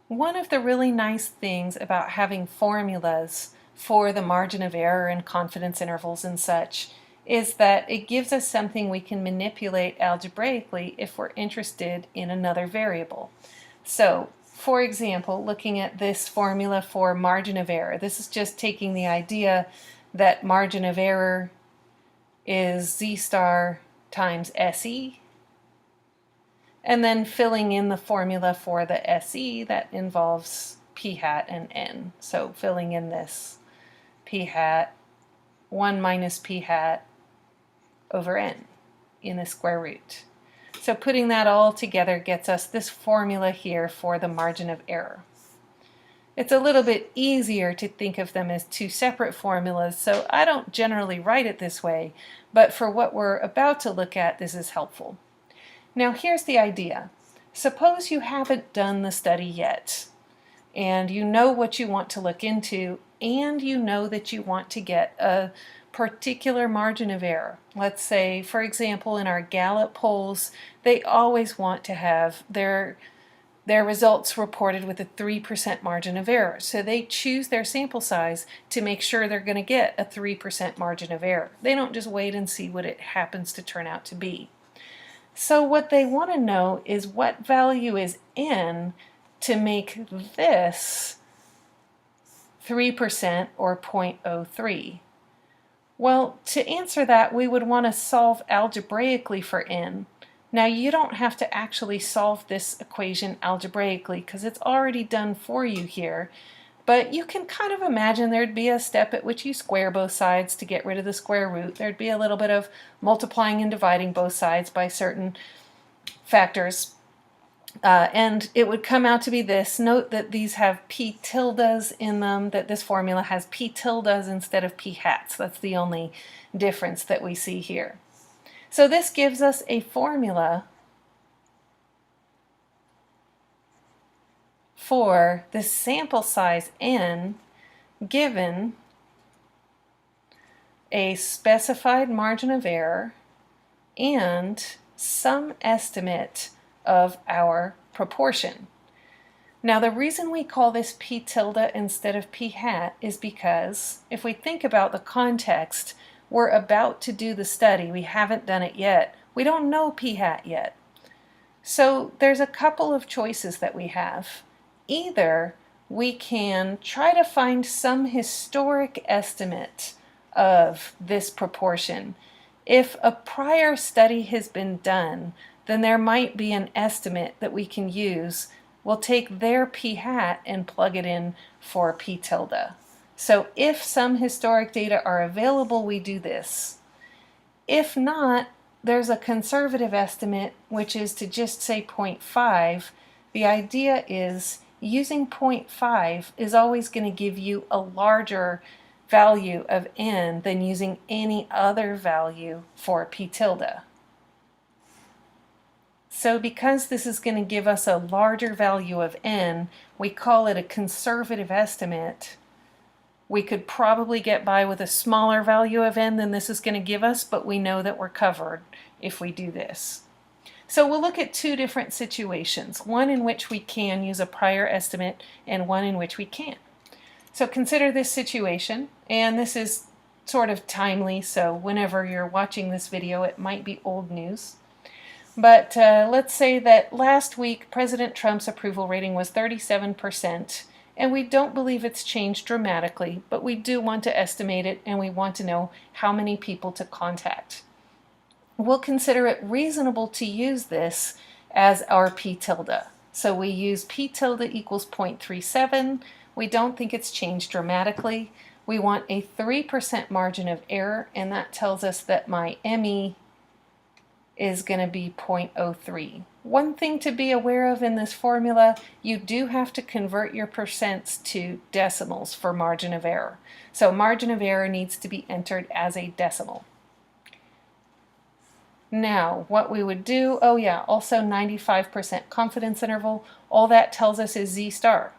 One of the really nice things about having formulas for the margin of error and confidence intervals and such is that it gives us something we can manipulate algebraically if we're interested in another variable. So, for example, looking at this formula for margin of error, this is just taking the idea that margin of error is z star times SE, and then filling in the formula for the SE that involves p hat and n. So filling in this p hat 1 minus p hat over n in the square root. So putting that all together gets us this formula here for the margin of error. It's a little bit easier to think of them as two separate formulas, so I don't generally write it this way, but for what we're about to look at, this is helpful. Now here's the idea. Suppose you haven't done the study yet, and you know what you want to look into, and you know that you want to get a particular margin of error. Let's say, for example, in our Gallup polls, they always want to have their results reported with a 3% margin of error. So they choose their sample size to make sure they're going to get a 3% margin of error. They don't just wait and see what it happens to turn out to be. So what they want to know is what value is n to make this 3% or 0.03. Well, to answer that, we would want to solve algebraically for n. Now, you don't have to actually solve this equation algebraically because it's already done for you here, but you can kind of imagine there'd be a step at which you square both sides to get rid of the square root. There'd be a little bit of multiplying and dividing both sides by certain factors. And it would come out to be this. Note that these have p tildes in them, that this formula has p tildes instead of p hats. That's the only difference that we see here. So this gives us a formula for the sample size n given a specified margin of error and some estimate of our proportion. Now the reason we call this p tilde instead of p hat is because if we think about the context, we're about to do the study, we haven't done it yet, we don't know p hat yet. So there's a couple of choices that we have. Either we can try to find some historic estimate of this proportion. If a prior study has been done, then there might be an estimate that we can use. We'll take their p hat and plug it in for p tilde. So if some historic data are available, we do this. If not, there's a conservative estimate, which is to just say 0.5. The idea is using 0.5 is always going to give you a larger value of n than using any other value for p tilde. So because this is going to give us a larger value of n, we call it a conservative estimate. We could probably get by with a smaller value of n than this is going to give us, but we know that we're covered if we do this. So we'll look at two different situations, one in which we can use a prior estimate and one in which we can't. So consider this situation, and this is sort of timely, so whenever you're watching this video it might be old news. But let's say that last week President Trump's approval rating was 37%, and we don't believe it's changed dramatically, but we do want to estimate it and we want to know how many people to contact. We'll consider it reasonable to use this as our p tilde. So we use p tilde equals 0.37. We don't think it's changed dramatically. We want a 3% margin of error, and that tells us that my ME is going to be 0.03. One thing to be aware of in this formula, you do have to convert your percents to decimals for margin of error. So margin of error needs to be entered as a decimal. Now, what we would do, oh yeah, also 95% confidence interval, all that tells us is z star.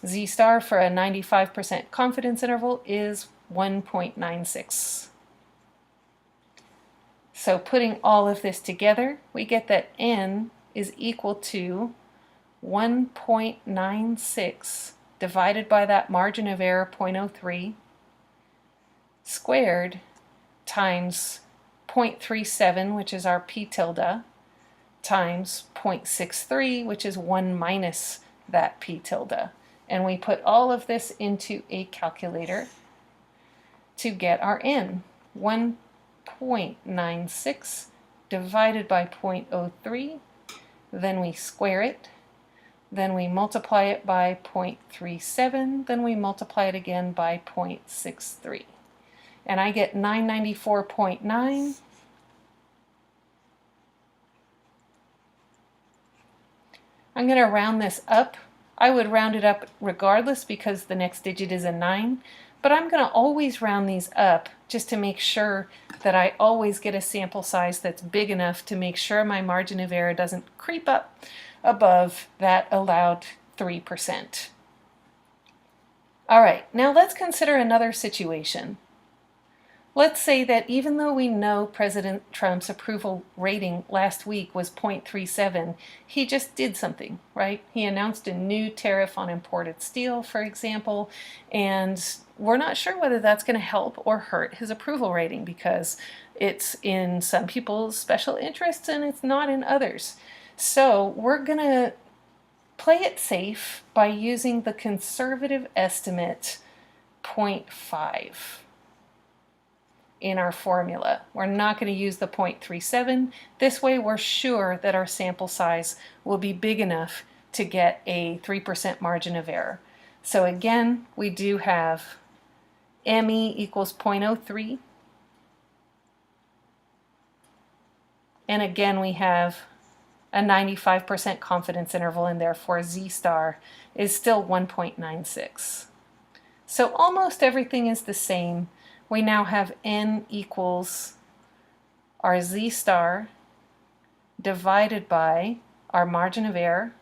Z star for a 95% confidence interval is 1.96. So putting all of this together, we get that n is equal to 1.96 divided by that margin of error 0.03 squared times 0.37, which is our p tilde, times 0.63, which is 1 minus that p tilde. And we put all of this into a calculator to get our n. 1.96 divided by 0.03, then we square it, then we multiply it by 0.37, then we multiply it again by 0.63. And I get 994.9. I'm going to round this up. I would round it up regardless because the next digit is a 9, but I'm going to always round these up just to make sure that I always get a sample size that's big enough to make sure my margin of error doesn't creep up above that allowed 3%. All right, now let's consider another situation. Let's say that even though we know President Trump's approval rating last week was 0.37, he just did something, right? He announced a new tariff on imported steel, for example, and we're not sure whether that's going to help or hurt his approval rating because it's in some people's special interests and it's not in others. So we're going to play it safe by using the conservative estimate 0.5 in our formula. We're not going to use the 0.37. This way we're sure that our sample size will be big enough to get a 3% margin of error. So again, we do have ME equals 0.03. And again, we have a 95% confidence interval, and therefore Z star is still 1.96. So almost everything is the same. We now have N equals our Z star divided by our margin of error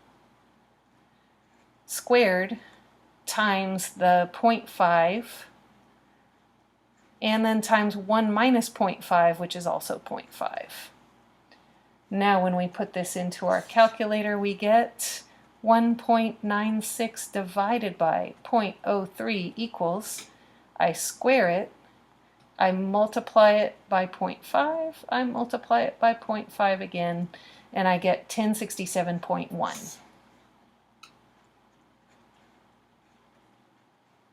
squared times the 0.5 and then times 1 minus 0.5, which is also 0.5. Now when we put this into our calculator, we get 1.96 divided by 0.03 equals, I square it, I multiply it by 0.5, I multiply it by 0.5 again, and I get 1067.1.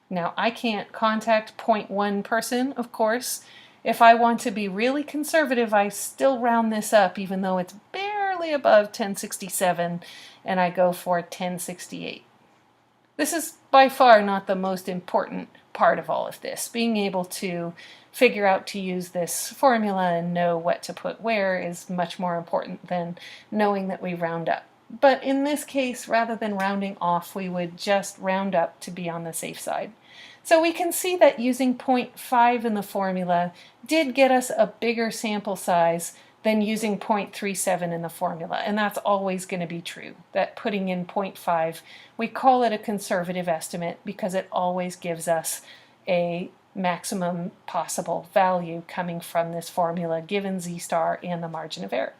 Now I can't contact 0.1 person, of course. If I want to be really conservative, I still round this up even though it's barely above 1067, and I go for 1068. This is by far not the most important part of all of this. Being able to figure out to use this formula and know what to put where is much more important than knowing that we round up. But in this case, rather than rounding off, we would just round up to be on the safe side. So we can see that using 0.5 in the formula did get us a bigger sample size than using 0.37 in the formula, and that's always going to be true, that putting in 0.5, we call it a conservative estimate because it always gives us a maximum possible value coming from this formula given Z star and the margin of error.